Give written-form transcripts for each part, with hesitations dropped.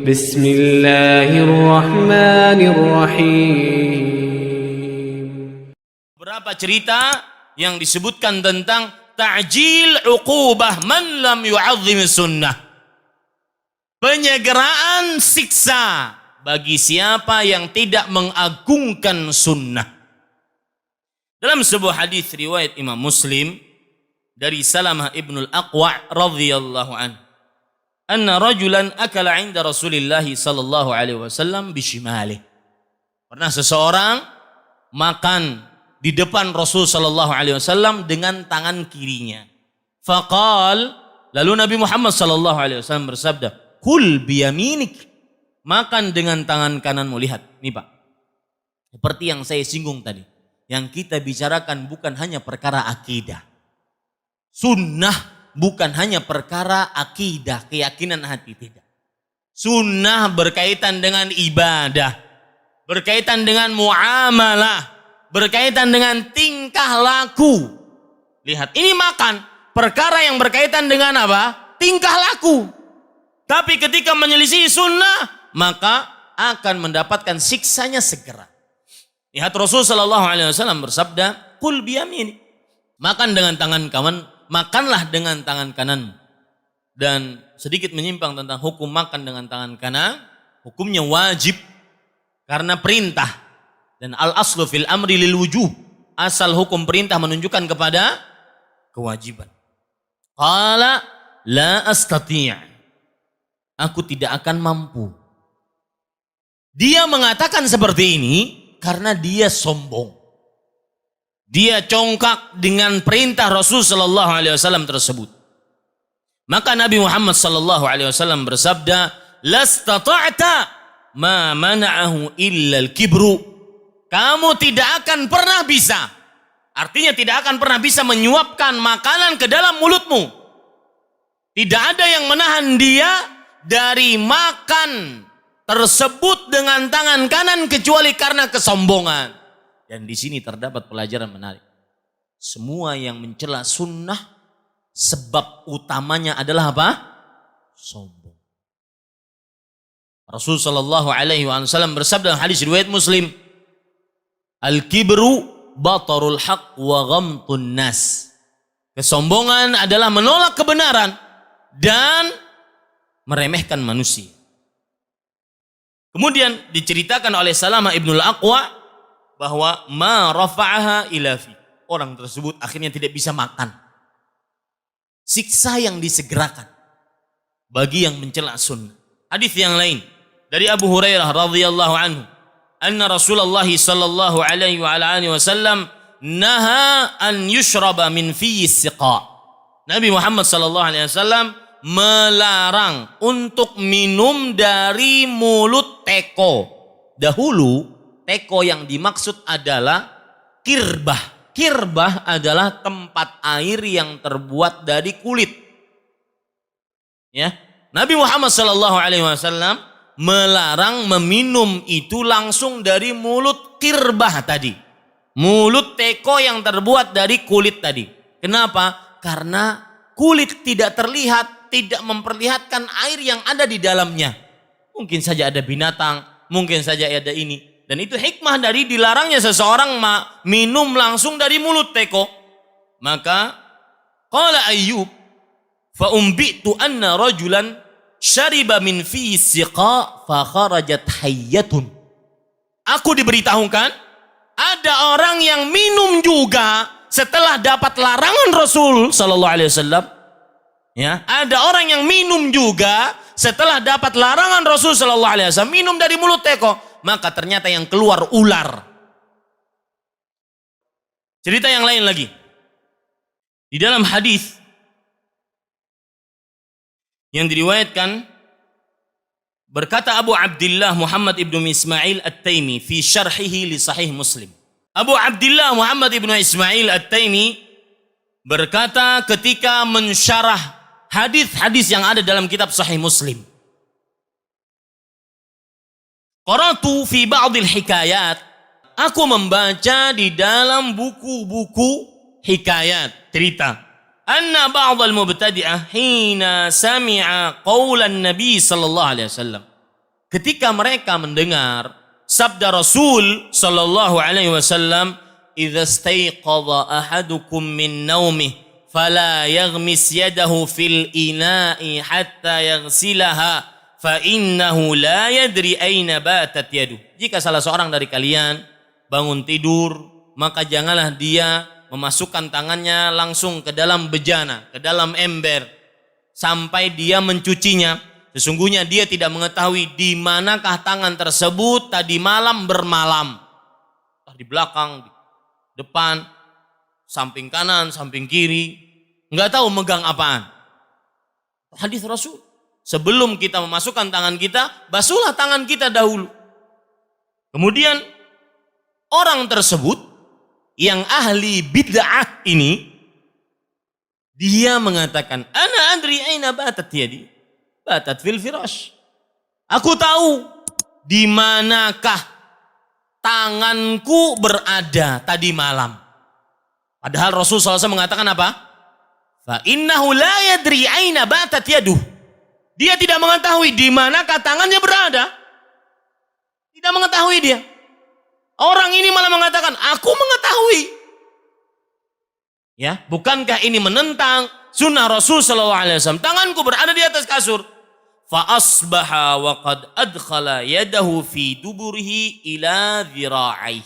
Bismillahirrahmanirrahim. Berapa cerita yang disebutkan tentang ta'jil uqubah man lam yu'azzim sunnah. Penyegeraan siksa bagi siapa yang tidak mengagungkan sunnah. Dalam sebuah hadis riwayat Imam Muslim dari Salamah ibnul Aqwa' radhiyallahu anhu, anna rajulan akala 'inda Rasulillah sallallahu alaihi wasallam bishimalih. Pernah seseorang makan di depan Rasul sallallahu alaihi wasallam dengan tangan kirinya. Faqal, lalu Nabi Muhammad sallallahu alaihi wasallam bersabda, "Kul biyaminik." Makan dengan tangan kananmu. Lihat, nih Pak. Seperti yang saya singgung tadi. Yang kita bicarakan bukan hanya perkara akidah. Sunnah bukan hanya perkara akidah, keyakinan hati, tidak. Sunnah berkaitan dengan ibadah, berkaitan dengan muamalah, berkaitan dengan tingkah laku. Lihat, ini makan, perkara yang berkaitan dengan apa? Tingkah laku. Tapi ketika menyelisih sunnah, maka akan mendapatkan siksanya segera. Lihat, Rasul sallallahu alaihi wasallam bersabda, "Qul biyamini." Makan dengan tangan kanan, makanlah dengan tangan kanan. Dan sedikit menyimpang tentang hukum makan dengan tangan kanan, hukumnya wajib karena perintah. Dan al-aslu fil amri lil wujub. Asal hukum perintah menunjukkan kepada kewajiban. Qala la astati'. Aku tidak akan mampu. Dia mengatakan seperti ini karena dia sombong. Dia congkak dengan perintah Rasul sallallahu alaihi wasallam tersebut. Maka Nabi Muhammad sallallahu alaihi wasallam bersabda, "Lastata'ta ma mana'ahu illa al-kibru." Kamu tidak akan pernah bisa. Artinya tidak akan pernah bisa menyuapkan makanan ke dalam mulutmu. Tidak ada yang menahan dia dari makan tersebut dengan tangan kanan kecuali karena kesombongan. Dan di sini terdapat pelajaran menarik. Semua yang mencela sunnah, sebab utamanya adalah apa? Sombong. Rasul sallallahu alaihi wasallam bersabda dalam hadis riwayat Muslim, "Al-kibru batarul haq wa ghamtun nas." Kesombongan adalah menolak kebenaran dan meremehkan manusia. Kemudian diceritakan oleh Salamah ibnul Aqwa bahwa ma rafa'aha ila fi. Orang tersebut akhirnya tidak bisa makan. Siksa yang disegerakan bagi yang mencela sunnah. Hadis yang lain dari Abu Hurairah radhiyallahu anhu, anna Rasulullah sallallahu alaihi wa alihi wasallam naha an yushraba min fi siqa. Nabi Muhammad sallallahu alaihi wasallam melarang untuk minum dari mulut teko. Dahulu teko yang dimaksud adalah kirbah. Kirbah adalah tempat air yang terbuat dari kulit. Ya, Nabi Muhammad SAW melarang meminum itu langsung dari mulut kirbah tadi. Mulut teko yang terbuat dari kulit tadi. Kenapa? Karena kulit tidak terlihat, tidak memperlihatkan air yang ada di dalamnya. Mungkin saja ada binatang, mungkin saja ada ini. Dan itu hikmah dari dilarangnya seseorang minum langsung dari mulut teko. Maka qala Ayyub, fa umbitu anna rajulan syariba min fi siqa fa kharajat hayyatun. Aku diberitahukan ada orang yang minum juga setelah dapat larangan Rasul sallallahu alaihi wasallam. Ya, ada orang yang minum juga setelah dapat larangan Rasul sallallahu alaihi wasallam, minum dari mulut teko, maka ternyata yang keluar ular. Cerita yang lain lagi. Di dalam hadis yang diriwayatkan, berkata Abu Abdullah Muhammad ibnu Ismail At-Taimi fi syarhihi li Sahih Muslim. Abu Abdullah Muhammad ibnu Ismail At-Taimi berkata ketika mensyarah hadis-hadis yang ada dalam kitab Sahih Muslim. Qara'tu fi ba'dil hikayat. Aku membaca di dalam buku-buku hikayat, cerita. Anna ba'dal mubtadi'ah hina sami'a qawlan Nabi sallallahu alaihi wasallam. ketika mereka mendengar sabda Rasul sallallahu alaihi wasallam, "Idza staiqadha ahadukum min naumih fala yaghmis yadahu fil ina'i hatta yaghsilaha fa innahu la yadri aina batat yadu." Jika salah seorang dari kalian bangun tidur, maka janganlah dia memasukkan tangannya langsung ke dalam bejana, ke dalam ember sampai dia mencucinya. Sesungguhnya dia tidak mengetahui di manakah tangan tersebut tadi malam bermalam. Entah di belakang, di depan, samping kanan, samping kiri. Enggak tahu megang apaan. Hadis Rasul. Sebelum kita memasukkan tangan kita, basuhlah tangan kita dahulu. Kemudian orang tersebut yang ahli bid'ah ini, dia mengatakan, "Ana adri aina batat yadi." Batat fil firash. Aku tahu di manakah tanganku berada tadi malam. Padahal Rasul SAW mengatakan apa? Fa innahu la yadri aina batat yaduh. Dia tidak mengetahui di manakah tangannya berada. Tidak mengetahui dia. Orang ini malah mengatakan, aku mengetahui. Ya, bukankah ini menentang sunnah Rasul SAW? Tanganku berada di atas kasur. Fa asbaha wa qad adkhala yadahu fi duburihi ila dhira'ih.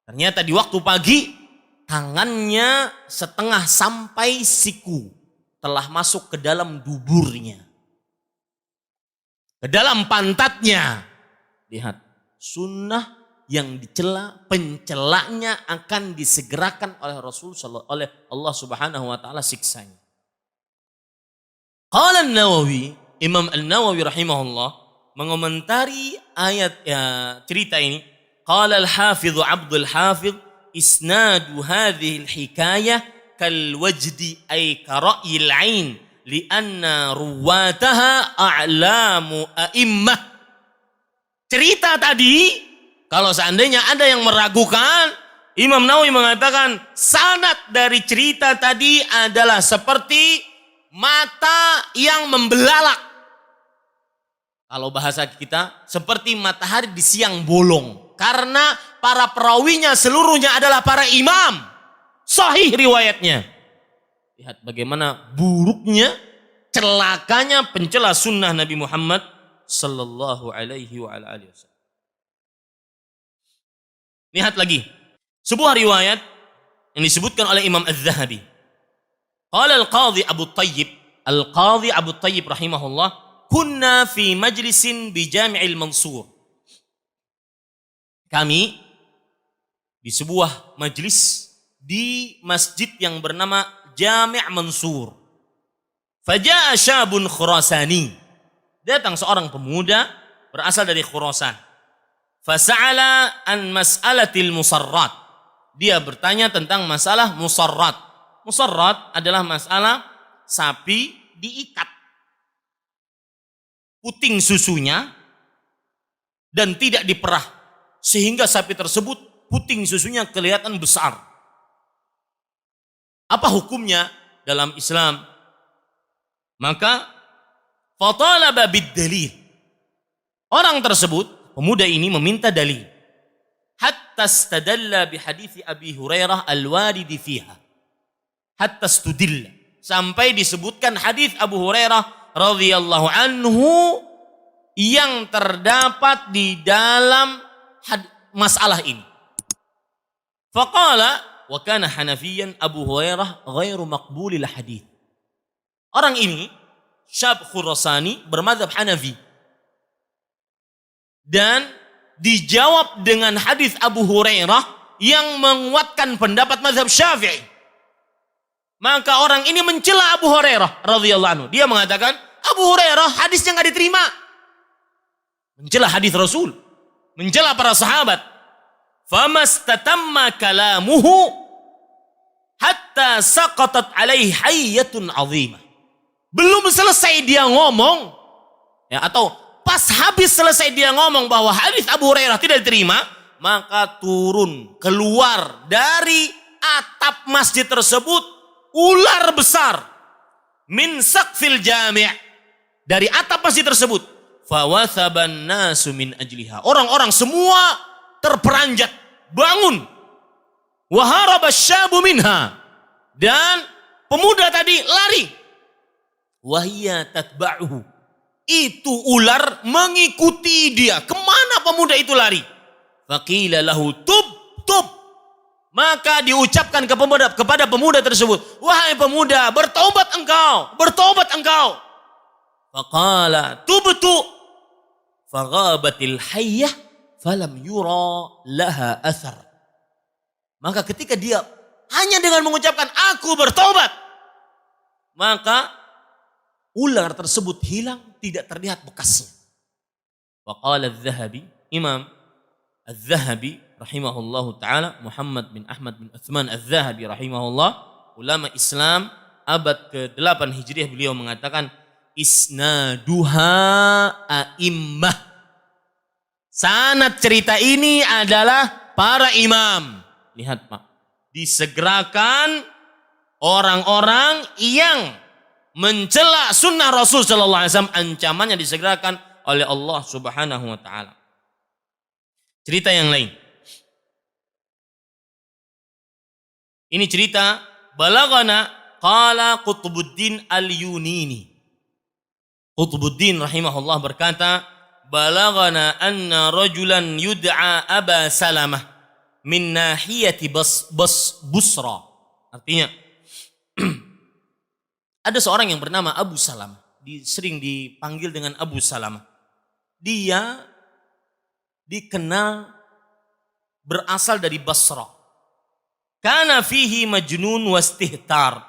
Ternyata di waktu pagi tangannya setengah sampai siku telah masuk ke dalam duburnya, ke dalam pantatnya. Lihat, sunnah yang dicela, pencelanya akan disegerakan oleh Rasul oleh Allah Subhanahu wa taala siksanya. Qala An-Nawawi, Imam An-Nawawi rahimahullah mengomentari ayat cerita ini. Qala al-Hafidz Abdul Hafidz, isnadu hadhihi al-hikayah kal wajdi ay kara'il ain li anna ruwataha a'lamu a'immah. Cerita tadi, kalau seandainya ada yang meragukan, Imam Nawawi mengatakan sanad dari cerita tadi adalah seperti mata yang membelalak. Kalau bahasa kita, seperti matahari di siang bolong. Karena para perawinya seluruhnya adalah para imam. Sahih riwayatnya. Lihat bagaimana buruknya, celakanya pencela sunnah Nabi Muhammad sallallahu alaihi wa alihi wasallam. Lihat lagi sebuah riwayat yang disebutkan oleh Imam Az-Zahabi. Qala al-Qadhi Abu Thayyib, Al-Qadhi Abu Thayyib rahimahullah, kunna fi majlisin bi Jami'il Mansur. Kami di sebuah majlis di masjid yang bernama Jami' Mansur. Faja'a syabun Khurasani. Datang seorang pemuda berasal dari Khurasan. Fasa'ala an mas'alatil musarrat. Dia bertanya tentang masalah musarrat. Musarrat adalah masalah sapi diikat. Puting susunya dan tidak diperah. Sehingga sapi tersebut puting susunya kelihatan besar. Apa hukumnya dalam Islam? Maka fatalaba bid-dalil. Orang tersebut, pemuda ini meminta dalil. Hatta istadalla bihadits Abi Hurairah al-waridi fiha. Hatta istudilla. Sampai disebutkan hadis Abu Hurairah radhiyallahu anhu yang terdapat di dalam masalah ini. Faqala wa kana Hanafiyan Abu Hurairah ghairu maqbulil hadits. Orang ini syab Khurasani bermadzhab Hanafi. Dan dijawab dengan hadis Abu Hurairah yang menguatkan pendapat mazhab Syafi'i. Maka orang ini mencela Abu Hurairah radhiyallahu anhu. Dia mengatakan Abu Hurairah hadisnya enggak diterima. Mencela hadis Rasul, mencela para sahabat. Famastatamma kalamuhu hatta saqatat alaihi hayyatun 'azimah. Belum selesai dia ngomong, ya, atau pas habis selesai dia ngomong bahwa hadis Abu Hurairah tidak diterima, maka turun keluar dari atap masjid tersebut ular besar min saqfil jami', dari atap masjid tersebut. fawathaban nasu min ajliha. Orang-orang semua terperanjat, bangun. Wa haraba asyabu minha. Dan pemuda tadi lari. Wa hiya tatba'uhu. Itu ular mengikuti dia. Kemana pemuda itu lari? Faqila lahu tub. Maka diucapkan kepada pemuda tersebut, wahai pemuda, bertaubat engkau. Faqala tubtu. Faghabatil hayyah falam yura laha athar. Maka ketika dia hanya dengan mengucapkan aku bertaubat, maka ular tersebut hilang, tidak terlihat bekasnya. Waqala Az-Zahabi, Imam Az-Zahabi rahimahullahu ta'ala, Muhammad bin Ahmad bin Uthman Az-Zahabi rahimahullah, ulama Islam abad ke-8 Hijriah, beliau mengatakan isnaduha a'immah. Sanad cerita ini adalah para imam. Lihat Pak, disegerakan orang-orang yang mencela sunnah Rasul sallallahu alaihi wasallam, ancamannya disegerakan oleh Allah Subhanahu wa taala. Cerita yang lain. Ini cerita balagana qala Qutbuddin Al-Yunini. Qutbuddin rahimahullah berkata, balagana anna rajulan yud'a Aba Salamah min nahiyati Busra. Artinya ada seorang yang bernama Abu Salamah, sering dipanggil dengan Abu Salamah. Dia dikenal berasal dari Basra. Kana fihi majnun wastihtar.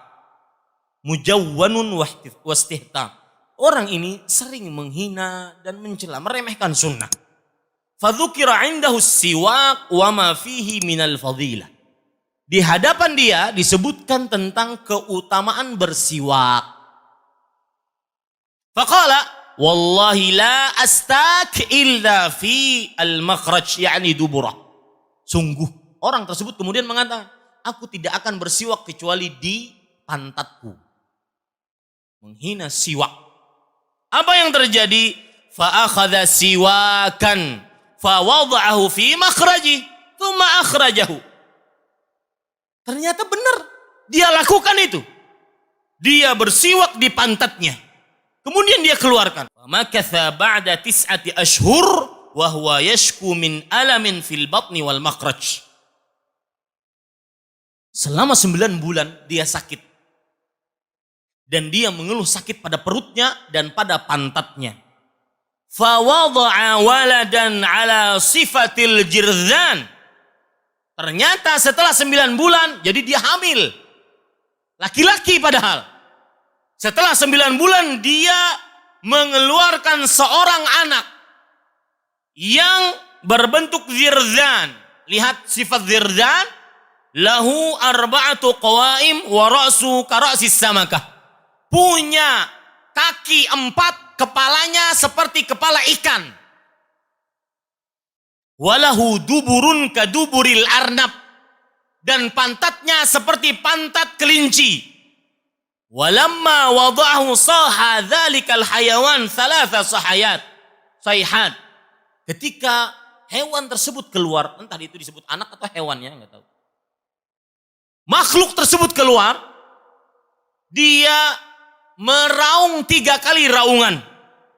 Mujawwanun wastihtar. Orang ini sering menghina dan mencela, meremehkan sunnah. Fadzukira indahu siwak wa ma fihi minal fadilah. Di hadapan dia disebutkan tentang keutamaan bersiwak. Faqala wallahi la astak illa fi al-makhraj, yakni duburah. Sungguh orang tersebut kemudian mengatakan, aku tidak akan bersiwak kecuali di pantatku. Menghina siwak. Apa yang terjadi? Fa akhadha siwakan fa wada'ahu fi makhraji thumma akhrajahu. Ternyata benar, dia lakukan itu. Dia bersiwak di pantatnya. Kemudian dia keluarkan. Makatha ba'da 9 ashhur wa huwa yashku min alamin fil batni wal makhraj. Selama 9 bulan dia sakit. Dan dia mengeluh sakit pada perutnya dan pada pantatnya. Fa wada'a waladan ala sifatil jirzan. Ternyata setelah 9 bulan, jadi dia hamil. Laki-laki padahal. Setelah 9 bulan dia mengeluarkan seorang anak yang berbentuk zirzan. Lihat sifat zirzan. Lahu arba'atu qawaim wa ra'su kara'sis samakah. Punya kaki 4, kepalanya seperti kepala ikan. Walahu duburun kaduburil arnab, dan pantatnya seperti pantat kelinci. Walamma wada'ahu saha dzalikal hayawan thalatha sayhat. Ketika hewan tersebut keluar, entah itu disebut anak atau hewannya, enggak tahu. Makhluk tersebut keluar, dia meraung 3 kali raungan.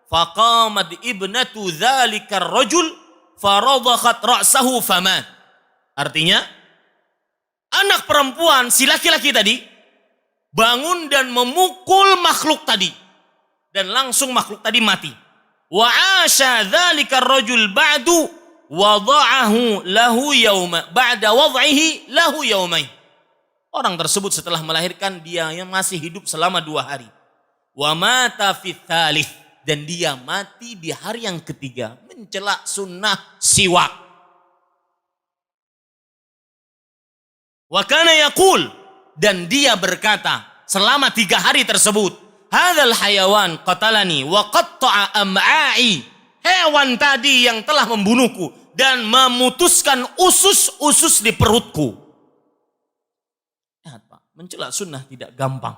Faqamat ibnatu dzalikar rajul faradakhat ra'sahu famat. Artinya anak perempuan si laki-laki tadi bangun dan memukul makhluk tadi, dan langsung makhluk tadi mati. Wa asha dzalika ar-rajul ba'du wada'ahu lahu yauma ba'da wad'ihi lahu yaumain. Orang tersebut setelah melahirkan dia yang masih hidup selama 2 hari. Wa mata fi tsalits, dan dia mati di hari yang ketiga mencela sunnah siwak. Wa kana yaqul, dan dia berkata selama 3 hari tersebut, hadzal hayawan qatalani wa qatta'a am'a'i. Hewan tadi yang telah membunuhku dan memutuskan usus-usus di perutku. Lihat Pak, mencela sunnah tidak gampang.